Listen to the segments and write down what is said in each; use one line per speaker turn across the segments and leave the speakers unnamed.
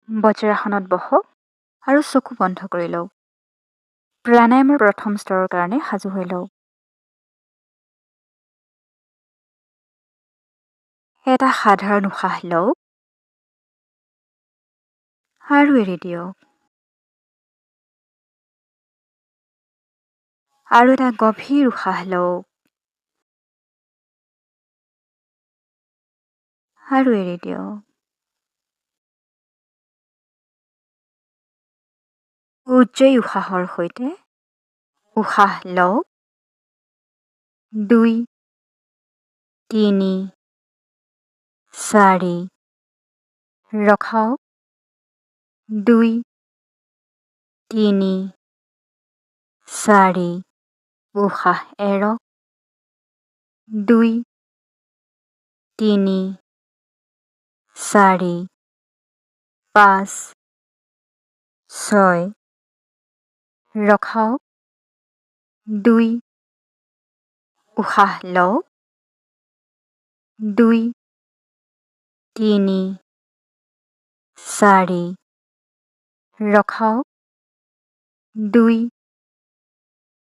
বজ্ৰাসনত বহক আৰু চকু বন্ধ কৰি লওক। প্ৰাণায়ামৰ প্ৰথম স্তৰৰ কাৰণে সাজু হৈ লওক। এটা সাধাৰণ উশাহ লওক আৰু এৰি দিয়ক। আৰু এটা গভীৰ উশাহ লওক আৰু এৰি দিয়ক। উজ্জয়ী উশাহৰ সৈতে উশাহ লওক 2, 3, 4, ৰখাওক 2, 3, 4, উশাহ এৰক 2, 3, 4, 5, 6, ৰখাওক 2, উশাহ লওক 2, 3, 4, ৰখাওক 2,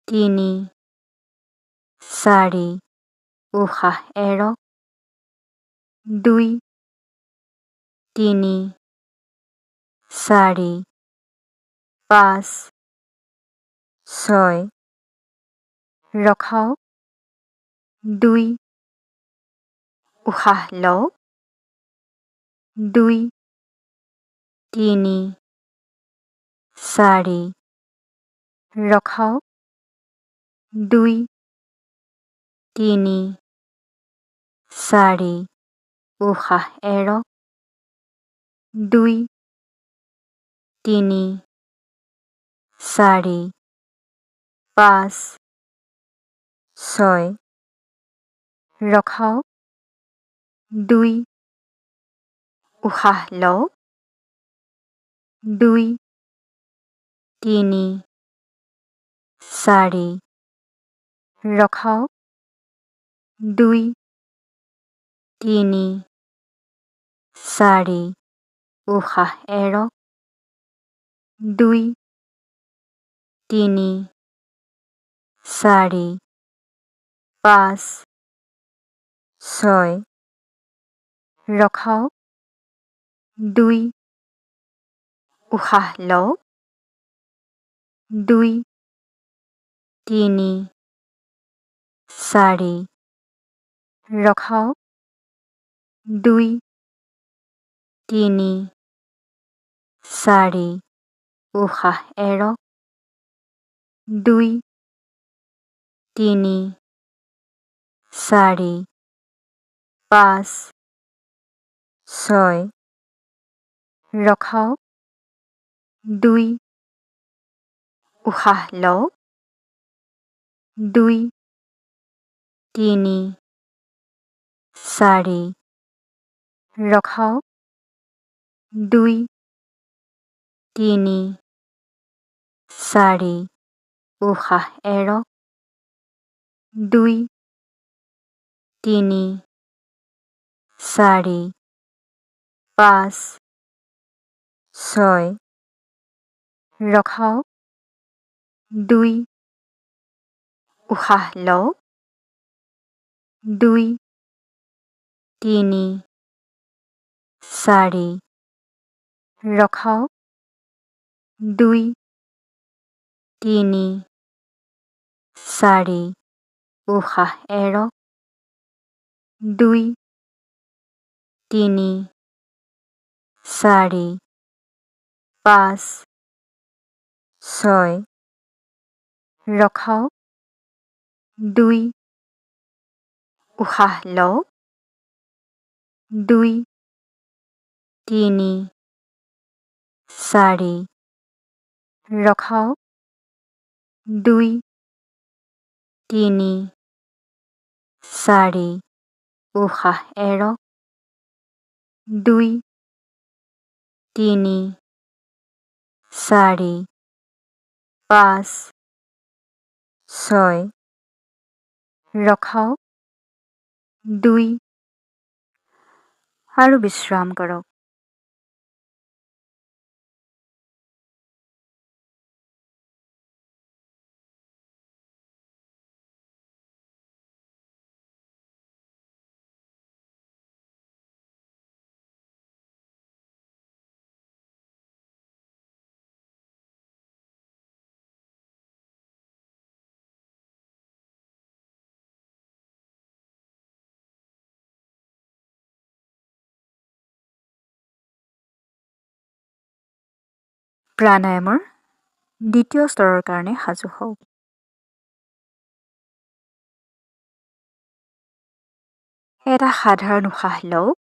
3, 4, উশাহ এৰক 2, 3, 4, 5, 6, ৰখাওক 2, উশাহ লওক 2, 3, 4, ৰখাওক 2, 3, 4, উশাহ এৰক 2, 3, 4, 5, 6, ৰখাওক 2, উশাহ লওক 2, 3, 4, ৰখাওক 2, 3, 4, উশাহ এৰক 2, 3, 4, 5, 6, ৰখাওক 2, উশাহ লওক 2, 3, 4, ৰখাওক 2, 3, 4, উশাহ এৰক 2, 3, 4, 5, 6, ৰখাওক 2, উশাহ লওক 2, 3, 4, ৰখাওক 2, 3, 4, উশাহ এৰক 2, 3, 4, 5, 6, ৰখাওক 2, উশাহ লওক 2, 3, 4, ৰখাওক 2, 3, 4, উশাহ এৰক 2, 3, 4, 5, 6, ৰখাওক 2, উশাহ লওক 2, 3, 4, ৰখাওক 2, 3, 4, উশাহ এৰক 2, 3, 4, 5, 6, ৰখাওক 2 আৰু বিশ্ৰাম কৰক। প্ৰাণায়ামৰ দ্বিতীয় স্তৰৰ কাৰণে সাজু হওক। এটা সাধাৰণ উশাহ লওক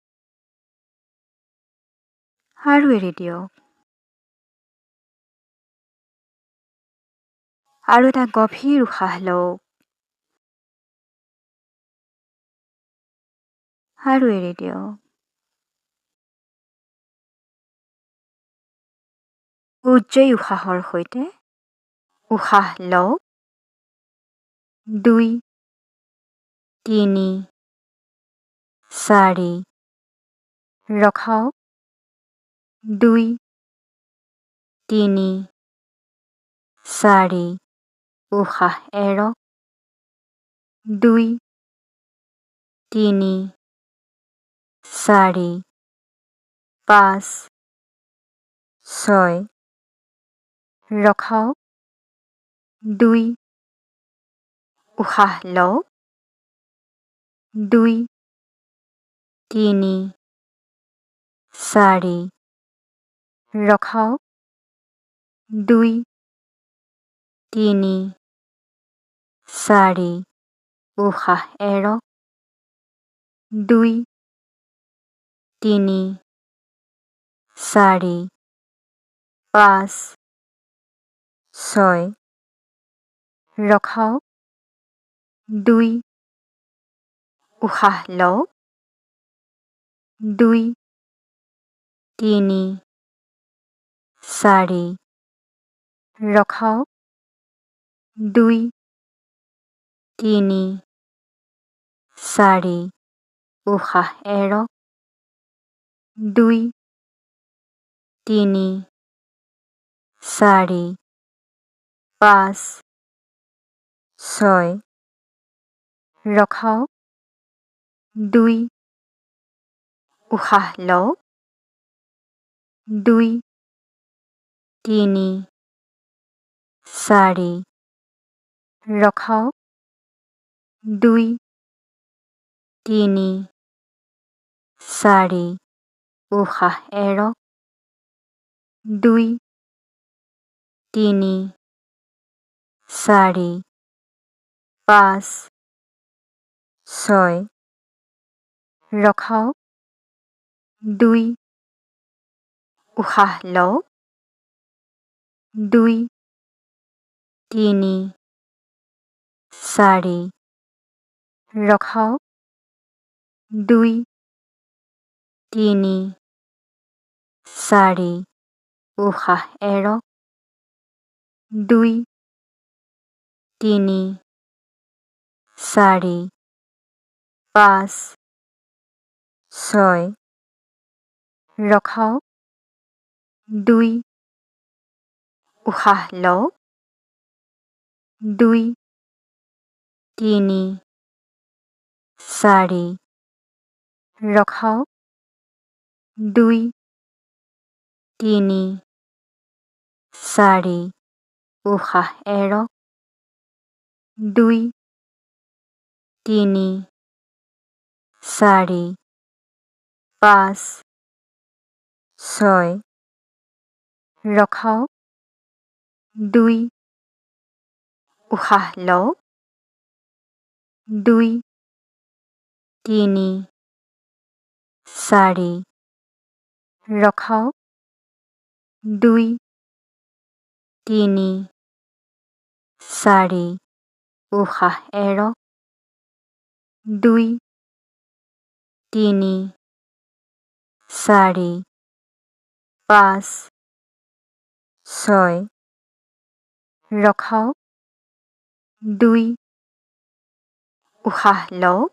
আৰু এৰি দিয়ক। আৰু এটা গভীৰ উশাহ লওক আৰু এৰি দিয়ক। উজ্জয়ী উশাহৰ সৈতে উশাহ লওক 2, 3, 4, ৰখাওক 2, 3, 4, উশাহ এৰক 2, 3, 4, 5, 6, ৰখাওক 2, উশাহ লওক 2, 3, 4, ৰখাওক 2, 3, 4, উশাহ এৰক 2, 3, 4, 5, 6, ৰখাওক 2, উশাহ লওক 2, 3, 4, ৰখাওক 2, 3, 4, উশাহ এৰক 2, 3, 4, 5, 6, ৰখাওক 2, উশাহ লওক 2, 3, 4, ৰখাওক 2, 3, 4, উশাহ এৰক 2, 3, 4, 5, 6, ৰখাওক 2, উশাহ লওক 2, 3, 4, ৰখাওক 2, 3, 4, উশাহ এৰক 2, 3, 4, 5, 6, ৰখাওক 2, উশাহ লওক 2, 3, 4, ৰখাওক 2, 3, 4, উশাহ এৰক 2, 3, 4, 5, 6, ৰখাওক 2, উশাহ লওক 2, 3, 4, ৰখাওক 2, 3, 4, উশাহ এৰক 2, 3, 4, 5, 6, ৰখাওক 2, উশাহ লওক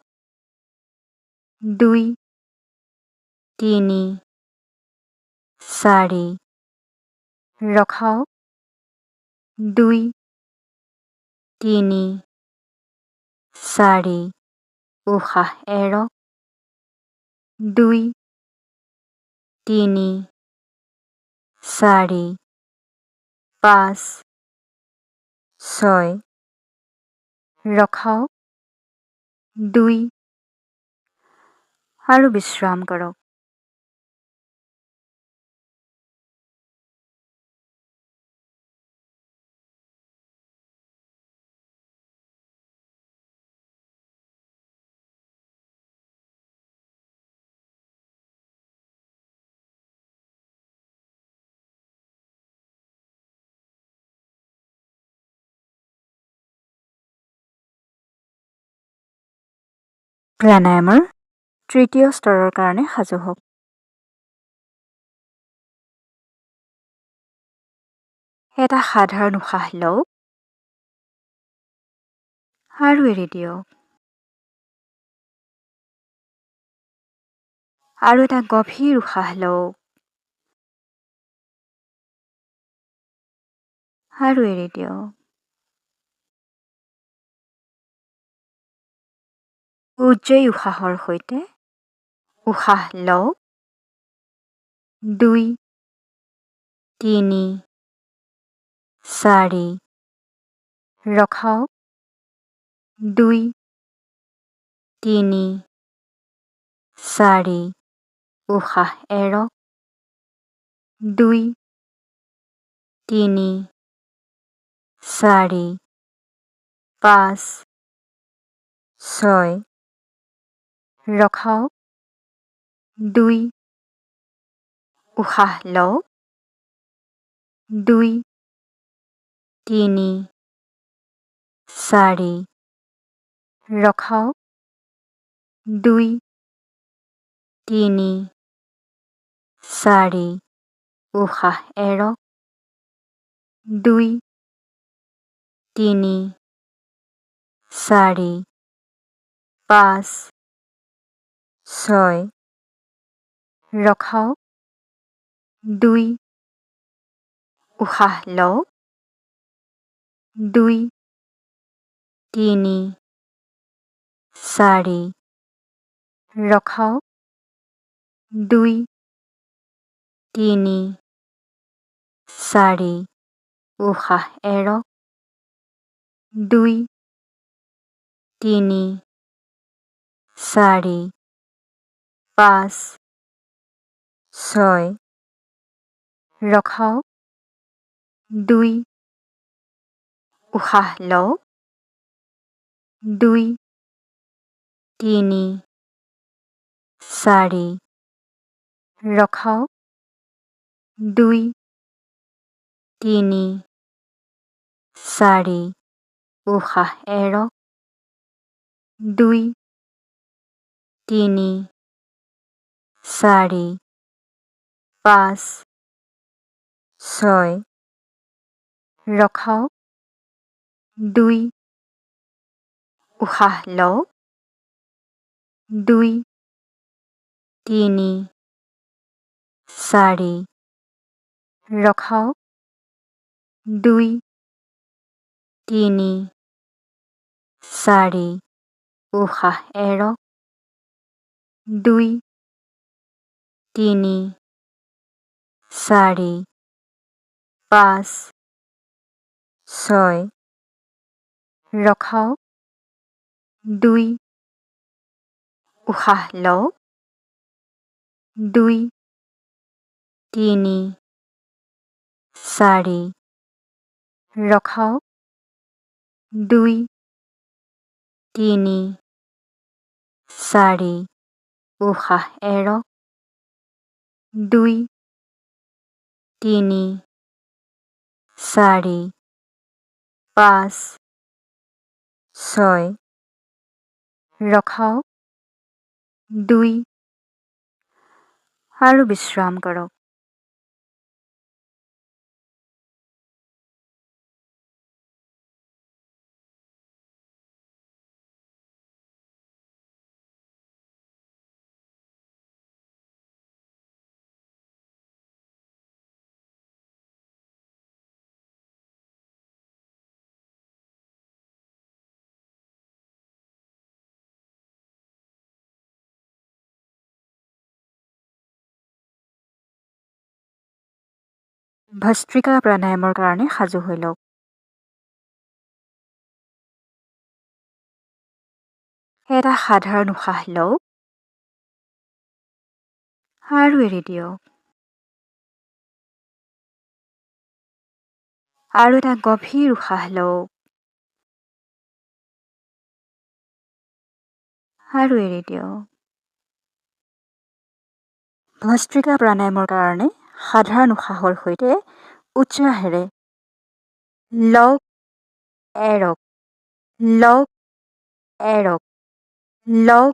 2, 3, 4, ৰখাওক 2, 3, 4, উশাহ এৰক 2, 3, 4, 5, 6, ৰখাওক 2 আৰু বিশ্ৰাম কৰক। প্ৰাণায়ামৰ তৃতীয় স্তৰৰ কাৰণে সাজু হওক। এটা সাধাৰণ উশাহ লওক আৰু এৰি দিয়ক। আৰু এটা গভীৰ উশাহ লওক আৰু এৰি দিয়ক। উজ্জয়ী উশাহৰ সৈতে উশাহ লওক 2, 3, 4, ৰখাওক 2, 3, 4, উশাহ এৰক 2, 3, 4, 5, 6, ৰখাওক 2, উশাহ লওক 2, 3, 4, ৰখাওক 2, 3, 4, উশাহ এৰক 2, 3, 4, 5, 6, ৰখাওক 2, উশাহ লওক 2, 3, 4, ৰখাওক 2, 3, 4, উশাহ এৰক 2, 3, 4, 5, 6, ৰখাওক 2, উশাহ লওক 2, 3, 4, ৰখাওক 2, 3, 4, উশাহ এৰক 2, 3, 4, 5, 6, ৰখাওক 2, উশাহ লওক 2, 3, 4, ৰখাওক 2, 3, 4, উশাহ এৰক 2, 3, 4, 5, 6, ৰখাওক 2, উশাহ লওক 2, 3, 4, ৰখাওক 2, 3, 4, উশাহ এৰক 2, 3, 4, 5, 6, ৰখাওক 2 আৰু বিশ্ৰাম কৰক। ভস্ত্ৰিকা প্ৰাণায়ামৰ কাৰণে সাজু হৈ লওক। এটা সাধাৰণ উশাহ লওক আৰু এৰি দিয়ক। আৰু এটা গভীৰ উশাহ লওক আৰু এৰি দিয়ক। ভস্ত্ৰিকা প্ৰাণায়ামৰ কাৰণে সাধাৰণ উশাহৰ সৈতে উচ্চাহেৰে লওক এৰক, লওক এৰক, লওক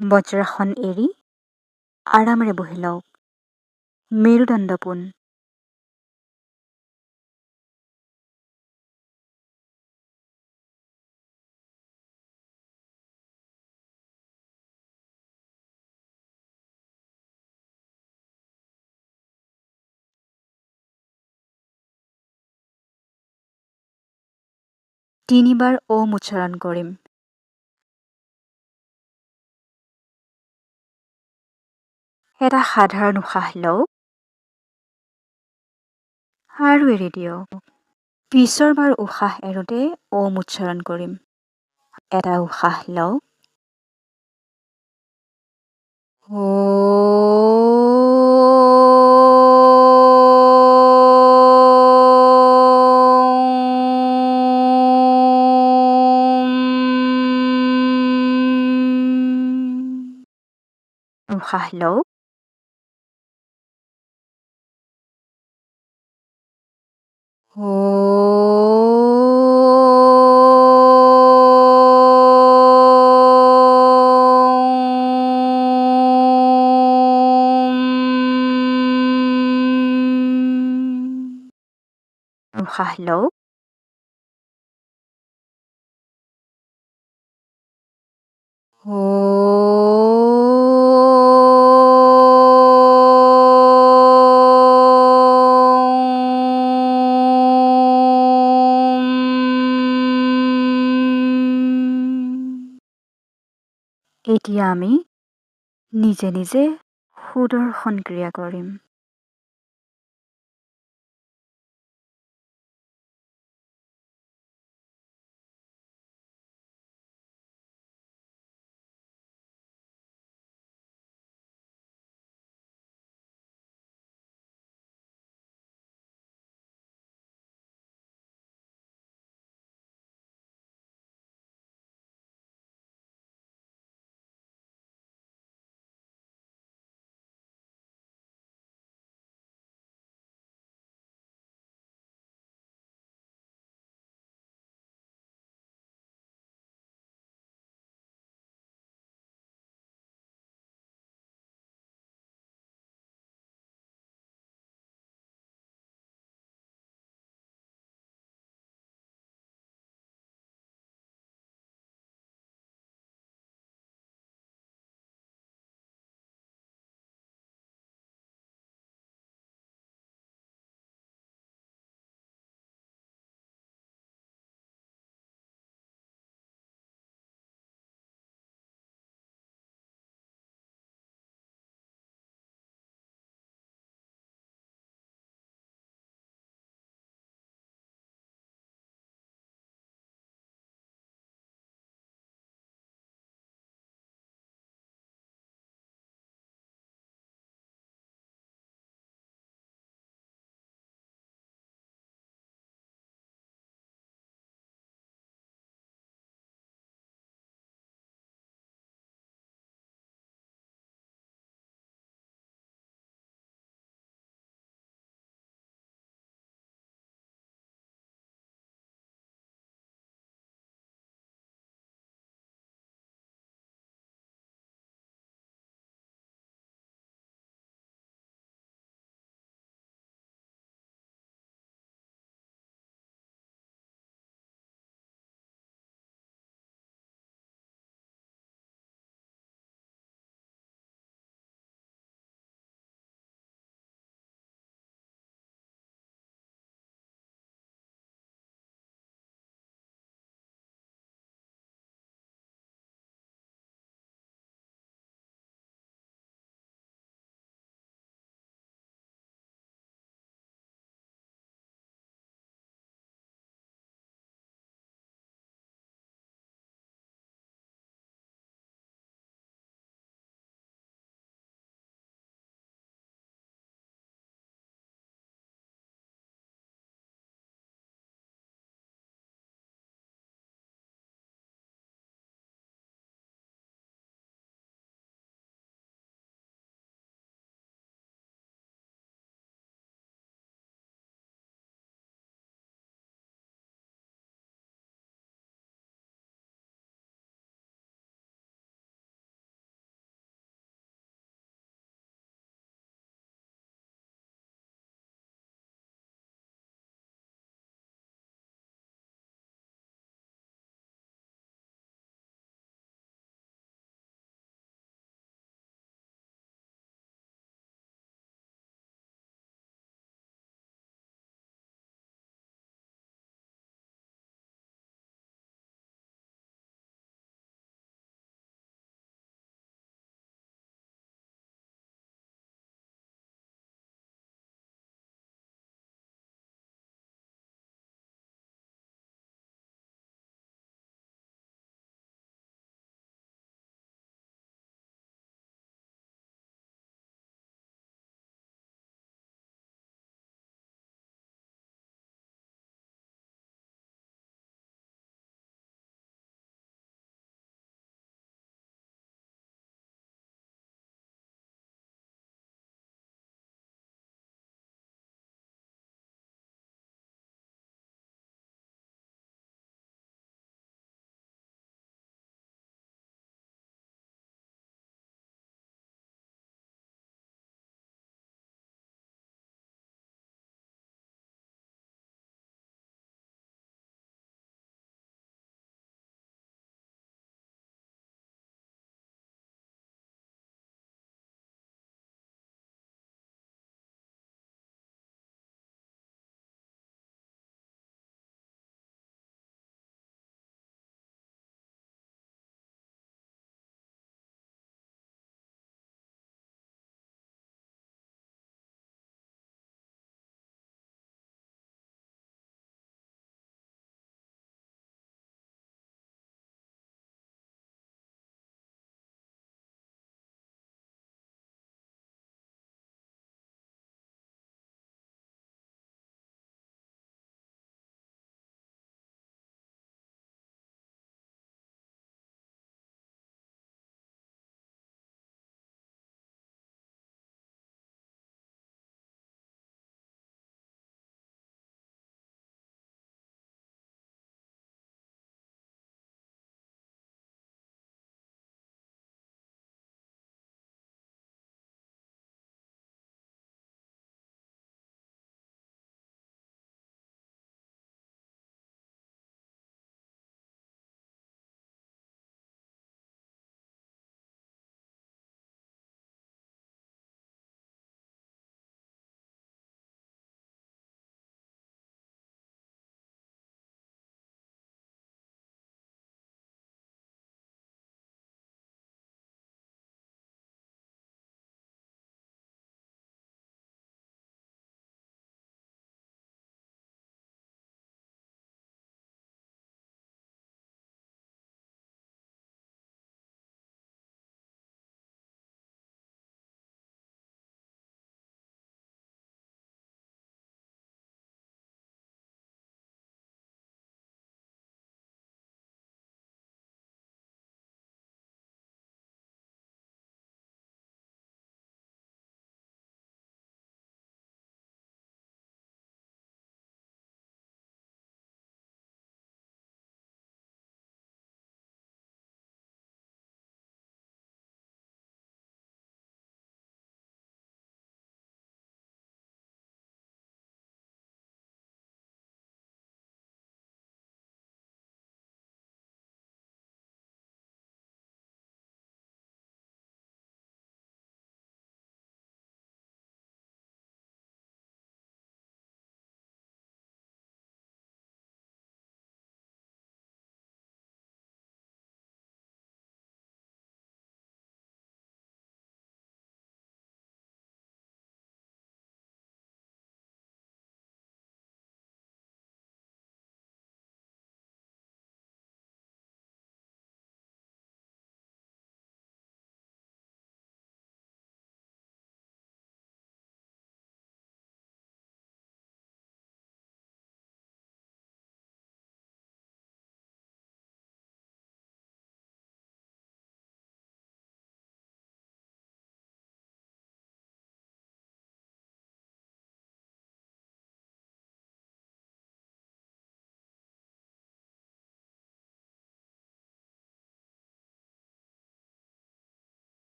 বজ্ৰাসন এৰি আৰামেৰে বহি লওক। মেৰুদণ্ড পোন। তিনিবাৰ ওম উচ্চাৰণ কৰিম। এটা সাধাৰণ উশাহ লওক আৰু এৰি দিয়ক। পিছৰবাৰ উশাহ এৰোঁতে ওম উচ্চাৰণ কৰিম। এটা উশাহ লওক উশাহ লওক উশাহ লওক এতিয়া আমি নিজে নিজে সুদৰ্শন ক্ৰিয়া কৰিম।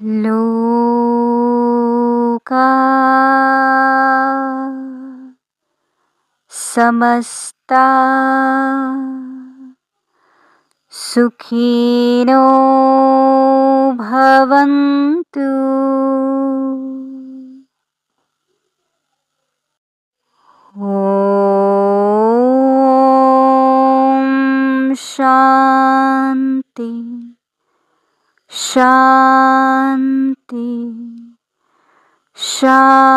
लोका समस्ता सुखिनो भवन्तु। ॐ शान्ति शान्ति शान्तिः।